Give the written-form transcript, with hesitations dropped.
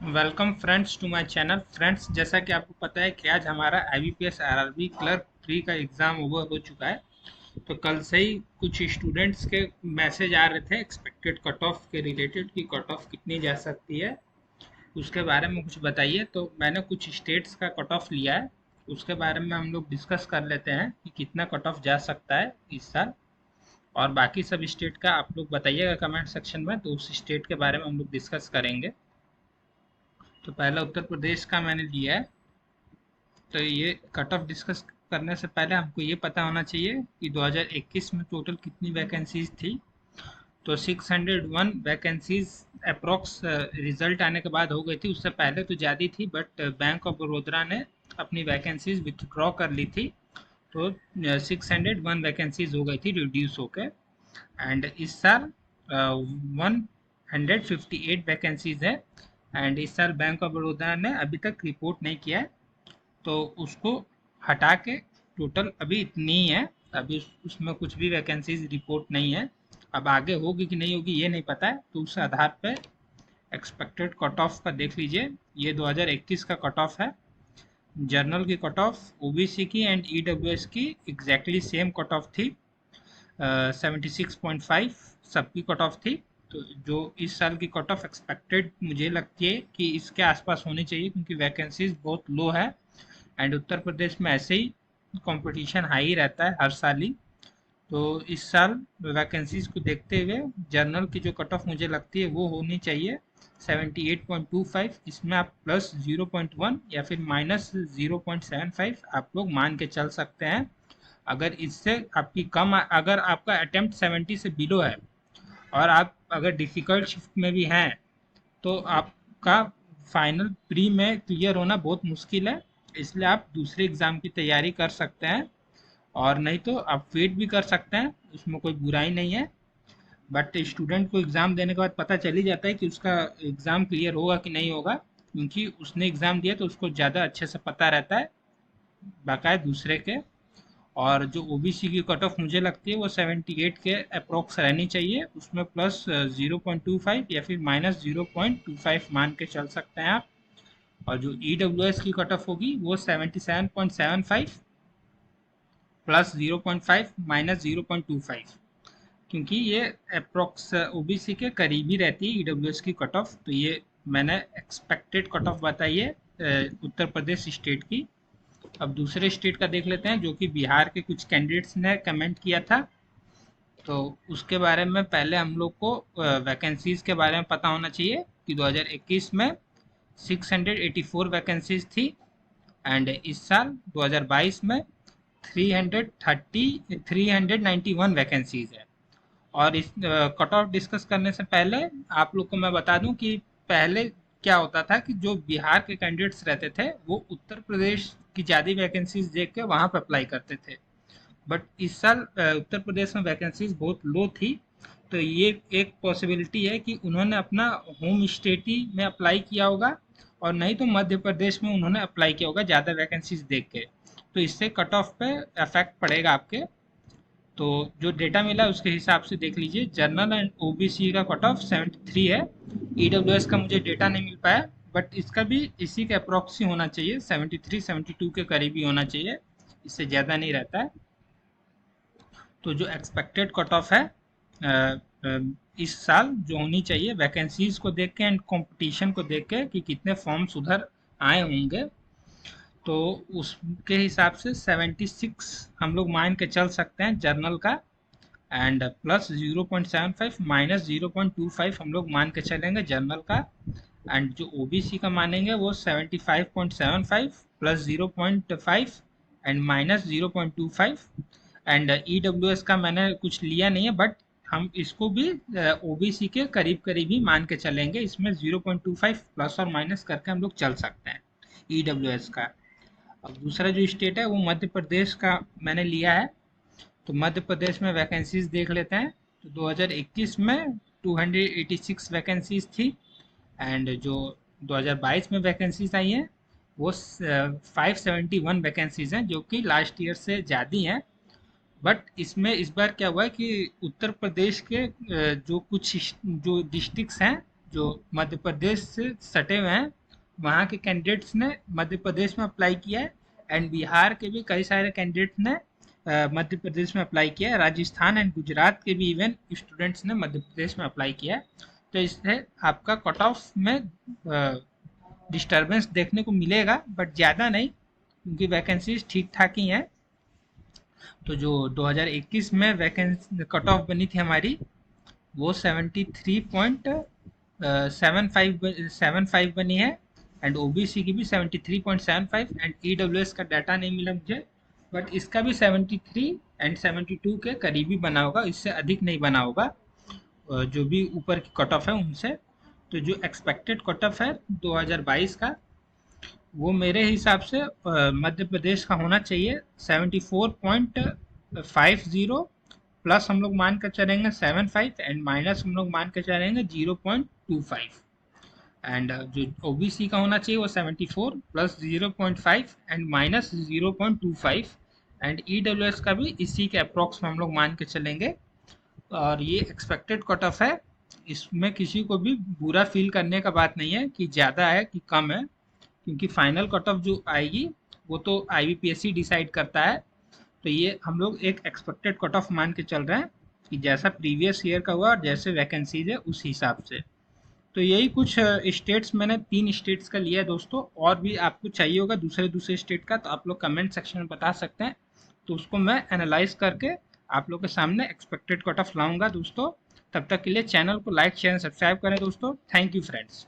Welcome friends to my channel. Friends, जैसा कि आपको पता है कि आज हमारा आईबीपीएस आरआरबी क्लर्क 3 का एग्ज़ाम ओवर हो चुका है। तो कल से ही कुछ स्टूडेंट्स के मैसेज आ रहे थे एक्सपेक्टेड कट ऑफ के रिलेटेड कि कट ऑफ कितनी जा सकती है, उसके बारे में कुछ बताइए। तो मैंने कुछ स्टेट्स का कट ऑफ लिया है, उसके बारे में हम लोग डिस्कस कर लेते हैं कि कितना कट ऑफ जा सकता है इस साल। और बाकी सब स्टेट का आप लोग बताइएगा कमेंट सेक्शन में, तो उस स्टेट के बारे में हम लोग डिस्कस करेंगे। तो पहला उत्तर प्रदेश का मैंने लिया है। तो ये कट ऑफ डिस्कस करने से पहले हमको ये पता होना चाहिए कि 2021 में टोटल कितनी वैकेंसीज थी। तो 601 वैकेंसीज अप्रोक्स रिजल्ट आने के बाद हो गई थी। उससे पहले तो ज़्यादा थी, बट बैंक ऑफ बड़ौदा ने अपनी वैकेंसीज विथड्रॉ कर ली थी। तो 601 वैकेंसीज हो गई थी रिड्यूस होकर। एंड इस साल 158 वैकेंसीज है। एंड इस साल बैंक ऑफ बड़ौदा ने अभी तक रिपोर्ट नहीं किया है, तो उसको हटा के टोटल अभी इतनी ही है। अभी उसमें कुछ भी वैकेंसीज रिपोर्ट नहीं है। अब आगे होगी कि नहीं होगी ये नहीं पता है, तो उस आधार पे एक्सपेक्टेड कट ऑफ का देख लीजिए। ये 2021 का कट ऑफ है। जर्नल की कट ऑफ, ओबीसी की एंड ईडब्ल्यूएस की एग्जैक्टली सेम कट ऑफ थी। 76.5 सबकी कट ऑफ थी। तो जो इस साल की कट ऑफ एक्सपेक्टेड मुझे लगती है कि इसके आसपास होनी चाहिए, क्योंकि वैकेंसीज बहुत लो है। एंड उत्तर प्रदेश में ऐसे ही कंपटीशन हाई रहता है हर साल ही। तो इस साल वैकेंसीज को देखते हुए जर्नल की जो कट ऑफ मुझे लगती है वो होनी चाहिए 78.25। इसमें आप प्लस 0.1 या फिर माइनस 0.75 आप लोग मान के चल सकते हैं। अगर इससे आपकी कम, अगर आपका अटेम्प्ट 70 से बिलो है और आप अगर डिफ़िकल्ट शिफ्ट में भी हैं, तो आपका फाइनल प्री में क्लियर होना बहुत मुश्किल है। इसलिए आप दूसरे एग्ज़ाम की तैयारी कर सकते हैं, और नहीं तो आप वेट भी कर सकते हैं, उसमें कोई बुराई नहीं है। बट स्टूडेंट को एग्ज़ाम देने के बाद पता चल ही जाता है कि उसका एग्ज़ाम क्लियर होगा कि नहीं होगा, क्योंकि उसने एग्ज़ाम दिया तो उसको ज़्यादा अच्छे से पता रहता है बाकायदा दूसरे के। और जो ओबीसी की कट ऑफ मुझे लगती है वो 78 के अप्रोक्स रहनी चाहिए। उसमें प्लस 0.25 या फिर माइनस 0.25 मान के चल सकते हैं आप। और जो ईडब्ल्यूएस की कट ऑफ होगी वो 77.75 प्लस 0.5 माइनस 0.25, क्योंकि ये अप्रोक्स ओबीसी के करीबी रहती है ईडब्ल्यूएस की कट ऑफ। तो ये मैंने एक्सपेक्टेड कट ऑफ बताई है उत्तर प्रदेश स्टेट की। अब दूसरे स्टेट का देख लेते हैं, जो कि बिहार के कुछ कैंडिडेट्स ने कमेंट किया था। तो उसके बारे में पहले हम लोग को वैकेंसीज के बारे में पता होना चाहिए कि 2021 में 684 वैकेंसीज थी। एंड इस साल 2022 में 391 वैकेंसीज है। और इस कट ऑफ डिस्कस करने से पहले आप लोग को मैं बता दूं कि पहले क्या होता था कि जो बिहार के कैंडिडेट्स रहते थे वो उत्तर प्रदेश की ज़्यादा वैकेंसीज देख के वहाँ पर अप्लाई करते थे। बट इस साल उत्तर प्रदेश में वैकेंसीज बहुत लो थी। तो ये एक पॉसिबिलिटी है कि उन्होंने अपना होम स्टेट ही में अप्लाई किया होगा, और नहीं तो मध्य प्रदेश में उन्होंने अप्लाई किया होगा ज़्यादा वैकेंसीज देख के। तो इससे कट ऑफ पे इफेक्ट पड़ेगा आपके। तो जो डेटा मिला उसके हिसाब से देख लीजिए। जनरल एंड ओबीसी का कट ऑफ 73 है। ईडब्ल्यूएस का मुझे डेटा नहीं मिल पाया, बट इसका भी इसी के अप्रॉक्स ही होना चाहिए, 73 72 के करीब ही होना चाहिए, इससे ज़्यादा नहीं रहता है। तो जो एक्सपेक्टेड कट ऑफ है इस साल जो होनी चाहिए वैकेंसीज को देख के एंड कंपटीशन को देख के कि कितने फॉर्म्स उधर आए होंगे, तो उसके हिसाब से 76 हम लोग मान के चल सकते हैं जर्नल का। एंड प्लस 0.75 माइनस 0.25 हम लोग मान के चलेंगे जर्नल का। एंड जो ओबीसी का मानेंगे वो 75.75 plus 0.5 and minus 0.25। And EWS का मैंने कुछ लिया नहीं है, बट हम इसको भी ओबीसी के करीब करीब ही मान के चलेंगे। इसमें 0.25 प्लस और माइनस करके हम लोग चल सकते हैं ईडब्ल्यूएस का। अब दूसरा जो स्टेट है वो मध्य प्रदेश का मैंने लिया है। तो मध्य प्रदेश में वैकेंसीज देख लेते हैं। तो 2021 में 286 वैकेंसीज थी। एंड जो 2022 में वैकेंसीज आई हैं वो 571 वैकेंसीज हैं, जो कि लास्ट ईयर से ज़्यादा हैं। बट इसमें इस बार क्या हुआ है कि उत्तर प्रदेश के जो कुछ जो डिस्ट्रिक्ट्स हैं जो मध्य प्रदेश से सटे हुए हैं वहाँ के कैंडिडेट्स ने मध्य प्रदेश में अप्लाई किया है, एंड बिहार के भी कई सारे कैंडिडेट्स ने मध्य प्रदेश में अप्लाई किया है, राजस्थान एंड गुजरात के भी इवन स्टूडेंट्स ने मध्य प्रदेश में अप्लाई किया है। तो इससे आपका कट ऑफ में डिस्टर्बेंस देखने को मिलेगा, बट ज़्यादा नहीं, क्योंकि वैकेंसीज ठीक ठाक ही हैं। तो जो 2021 में वैकेंसी कट ऑफ बनी थी हमारी, वो 73.75 बनी है, एंड ओबीसी की भी 73.75, एंड ईडब्ल्यूएस का डाटा नहीं मिला मुझे, बट इसका भी 73 एंड 72 के करीबी बना होगा, इससे अधिक नहीं बना होगा जो भी ऊपर की कट ऑफ है उनसे। तो जो एक्सपेक्टेड कट ऑफ है 2022 का, वो मेरे हिसाब से मध्य प्रदेश का होना चाहिए 74.50, प्लस हम लोग मान कर चलेंगे 75, एंड माइनस हम लोग मान कर चलेंगे 0.25, एंड जो ओबीसी का होना चाहिए वो 74 plus 0.5 and minus 0.25, and EWS का भी इसी के अप्रॉक्स में हम लोग मान के चलेंगे। और ये एक्सपेक्टेड कट ऑफ है, इसमें किसी को भी बुरा फील करने का बात नहीं है कि ज़्यादा है कि कम है, क्योंकि फाइनल कट ऑफ जो आएगी वो तो आईबीपीएससी डिसाइड करता है। तो ये हम लोग एक एक्सपेक्टेड कट ऑफ मान के चल रहे हैं कि जैसा प्रीवियस ईयर का हुआ और जैसे वैकेंसीज है उस हिसाब से। तो यही कुछ स्टेट्स मैंने 3 स्टेट्स का लिया है दोस्तों। और भी आपको चाहिए होगा दूसरे दूसरे स्टेट का तो आप लोग कमेंट सेक्शन में बता सकते हैं, तो उसको मैं एनालाइज करके आप लोग के सामने एक्सपेक्टेड कट ऑफ लाऊंगा दोस्तों। तब तक के लिए चैनल को लाइक शेयर सब्सक्राइब करें दोस्तों। Thank you friends.